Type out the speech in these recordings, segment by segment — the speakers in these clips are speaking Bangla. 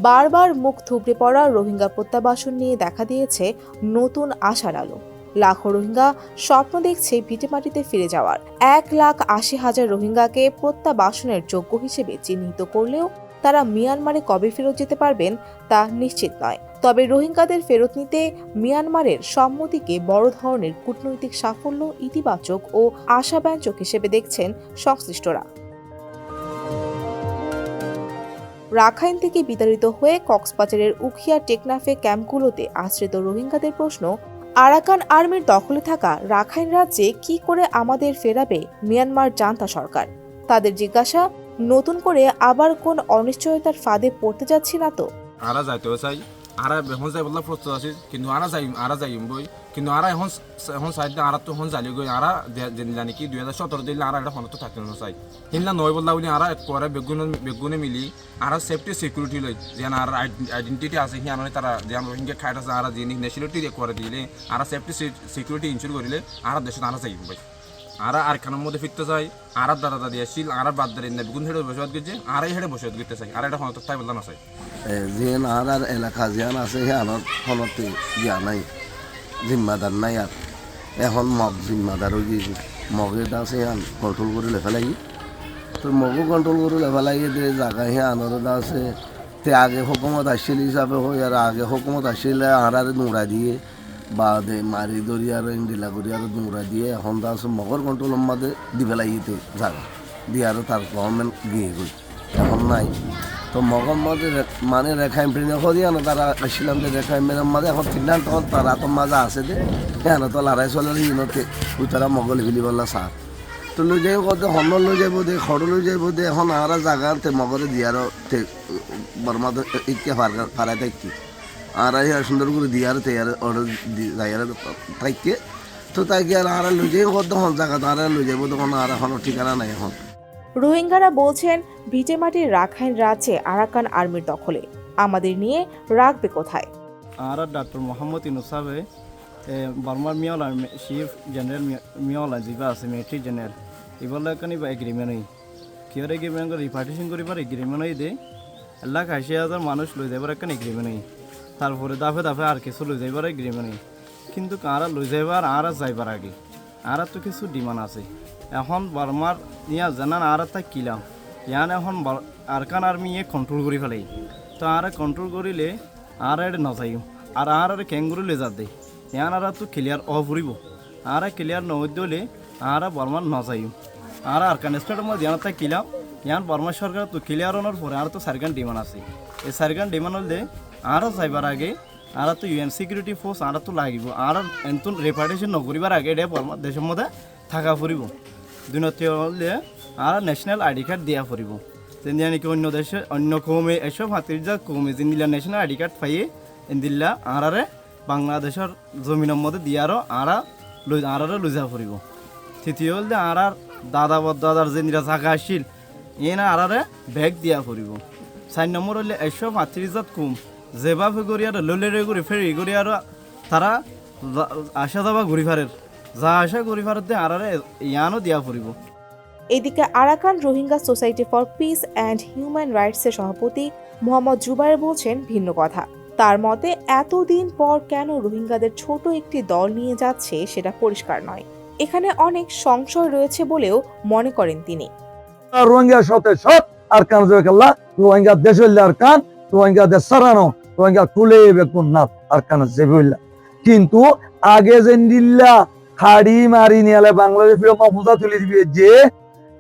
বারবার মুখ থুবড়ে পড়া রোহিঙ্গা প্রত্যাবাসন নিয়ে দেখা দিয়েছে নতুন আশার আলো। লাখো রোহিঙ্গা স্বপ্ন দেখছে ভিটেমাটিতে ফিরে যাওয়ার। 1,80,000 রোহিঙ্গাকে প্রত্যাবাসনের যোগ্য হিসেবে চিহ্নিত করলেও তারা মিয়ানমারে কবে ফেরত যেতে পারবেন তা নিশ্চিত নয়। তবে রোহিঙ্গাদের ফেরত নিতে মিয়ানমারের সম্মতিকে বড় ধরনের কূটনৈতিক সাফল্য, ইতিবাচক ও আশাব্যঞ্জক হিসেবে দেখছেন সংশ্লিষ্টরা। রাখাইন থেকে বিতাড়িত হয়ে কক্সবাজারের উখিয়া টেকনাফে ক্যাম্পগুলোতে আশ্রিত রোহিঙ্গাদের প্রশ্ন, আরাকান আর্মির দখলে থাকা রাখাইন রাজ্যে কি করে আমাদের ফেরাবে মিয়ানমার জান্তা সরকার? তাদের জিজ্ঞাসা, নতুন করে আবার কোন অনিশ্চয়তার ফাঁদে পড়তে যাচ্ছি না তো? আরা যাইতেও চাই, আরা এখন যাই বললা প্রস্তুত আছি, কিন্তু আরা যাইম বই, কিন্তু আরা এখন চাইতে আরা তো এখন জালি গই, আরা জানি কি 2017 দিলে আরা একটা ফোন তো থাকতে না চাই হিনলা নয় বললা বলি আরা পরে বেগুনে মিলি আরা সেফটি সিকিউরিটি লই যেন আর আইডেন্টিটি আছে কি আনলে তারা যেন রোহিঙ্গা খাইট আছে আরা যিনি ন্যাশনালিটি করে দিলে আরা সেফটি সিকিউরিটি ইনশিওর করিলে আরা দেশে আরা যাইম ভাই। আরা আর খানের মধ্যে ফিরতে চাই, আর দাদা দাদি আসছিল আর বাদ দাঁড়িয়ে বেগুন হেঁটে বসবাদ করছে, আর এই হেঁটে বসবাদ করতে চাই, আর একটা ফোন তাই বললাম আছে যেন আর এলাকা যেন আছে সিয়ানত ফোনতে ইয়া নাই, জিম্মাদার নাই। আর এখন মগ জিম্মাদার হয়ে গিয়েছে, মগের দা সিয়ান কন্ট্রোল করে লেখা লাগি, তো মগও কন্ট্রোল করে লেখা লাগে যে জায়গা সিয়ানোর দা আছে তে আগে হুকুমত আসছিল হিসাবে হয়, আর আগে হুকুমত আসলে আর নোড়া দিয়ে বা দে মারি ধরি আর ইন্ডিলা করি আর নোড়া দিয়ে এখন দা আছে মগর কন্ট্রোলের মধ্যে দিবে লাগিতে জায়গা দিয়ে আর তার গভর্নমেন্ট গিয়ে গই এখন নাই। তো মগর মধ্যে মানে রেখাইম ট্রেনে হরিয়া না তারা আসছিলাম যে রেখাইমের মাঝে এখন ফিনল্যান্ড তখন তারা তো মাজা আছে যে হ্যাঁ তো লড়াই চলে ইনতে ওই তারা মগল ফিলি বললা সার তো লৈ যাই কতে হন লৈ যাব দে খড় লৈ যাব দে এখন আর জায়গাতে মগরে দিয়ার বর্মা ইকে ফারাই থাকি আর সুন্দর করে দিয়ার তেয়ার অর্ডার যাইয়ার থাকি তো তাই আর লৈ যাই কত হন জায়গা তো আর লৈ যাব তখন আর এখন ঠিকানা নাই। এখন রোহিঙ্গারা বলছেন, ভিটেমাটির রাখাইন রাজ্যে আরাকান আর্মির দখলে, আমাদের নিয়ে রাখবে কোথায়? আর ডক্টর মোহাম্মদ ইউনুস সাহেব বর্মার মিয়াল চিফ জেনারেল মিয়াল যা আছে মিলিটারি জেনারেল এগুলো এখানে এগ্রিমেন্ট হই কিয়র এগ্রিমেন্ট রিপার্টিশন করিবার এগ্রিমেন্ট হই দে 1,80,000 মানুষ লই যাবার একটা এগ্রিমেন্ট হই, তারপরে দাফে দাফে আর কিছু লই যাবার এগ্রিমেন্ট হই, কিন্তু কারা লই যাবার আর যাইবার আগে আর তো কিছু ডিমান্ড আছে। এখন বর্মার ইয়া জানান আর তাই কিলাম ইয়ান এখন আরাকান আর্মি কন্ট্রোল করে ফেলাই, তো আর কন্ট্রোল করিলে আর নজাইম আর ক্যাঙ্গুরু লেজার দেয় ইয়ান আর তো ক্লিয়ার অফুরিব, আর ক্লিয়ার নহলে আর বর্মার নজাইম আর আরাকান স্টেটের মধ্যে ইয়ান তাই কিলাম ইয়ান বর্মা সরকার তো ক্লিয়ার হওয়ার পরে আর তো সারগান ডিমান্ড আছে, এই সারগান ডিমান্ড হলে আরও যাইবার আগে আর তো ইউএন সিকিউরিটি ফোর্স আর তো লাগিব আর এনতুন রেপার্টেশন নকরিবার আগে এটা বর্মা দেশের মধ্যে থাকা ফুরিব। দুই হলে আর ন্যাশনাল আইডি কার্ড দিয়া ফুরিব, যেন নাকি অন্য দেশে অন্য কৌমে এসব হাতির যা কৌমে যেদিলা ন্যাশনাল আইডি কার্ড পাইয়ে এদিল্লা আরারে বাংলাদেশের জমিনের মধ্যে দিয়ারও আরারে লুজা ফুরিব। তৃতীয় হলে আর দাদা বদাদার যেদিরা জায়গা আসছিল না আরারে ব্যাগ দিয়া ফুরিব। 4 নম্বর হলে এসব হাতির জাত কম যেভাবে করি আর ললে করে ফেরি করি আর তারা আসা যাবা ঘুরি ফারের যা আশা করি ভারতে আরারে ইয়ানও দিয়া ফুরিব। এদিকে Arakan Rohingya society for peace and human রাইটসের সভাপতি মোহাম্মদ জুবায়ের বলছেন ভিন্ন কথা। তার মতে এতদিন পর কেন রোহিঙ্গাদের ছোট একটি দল নিয়ে যাচ্ছে সেটা পরিষ্কার নয়, এখানে অনেক সংশয় রয়েছে বলেও মনে করেন তিনি। রোহিঙ্গা সতে সৎ আর কান জয়কাল্লাহ রোহিঙ্গা দেশল্লা আর কান রোহিঙ্গা দেশ সারানো রোহিঙ্গা কুলে বেকুন নাথ আর কান জেবুল্লাহ, কিন্তু আগে যে নিল্লা খাড়ি মারি নিয়ালে বাংলাদেশ মফুজা তুলে দিবে যে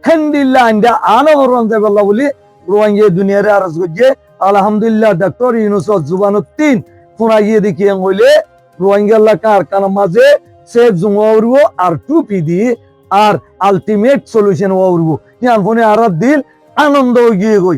হেন্দিল্লা আইন্দা আনো রঞ্জে বল্লা বলি রোহিঙ্গা দুনিয়ারে আরজ করছে। আলহামদুলিল্লাহ ডক্টর ইউনুস জুবানুদ্দিন ফোনা গিয়ে দেখিয়ে হইলে রোহিঙ্গা কার কান মাঝে সে জুমাউরব আর টুপি দি আর আলটিমেট সলিউশন ওরব ইয়ান ফোনে আর দিল আনন্দ গিয়ে গই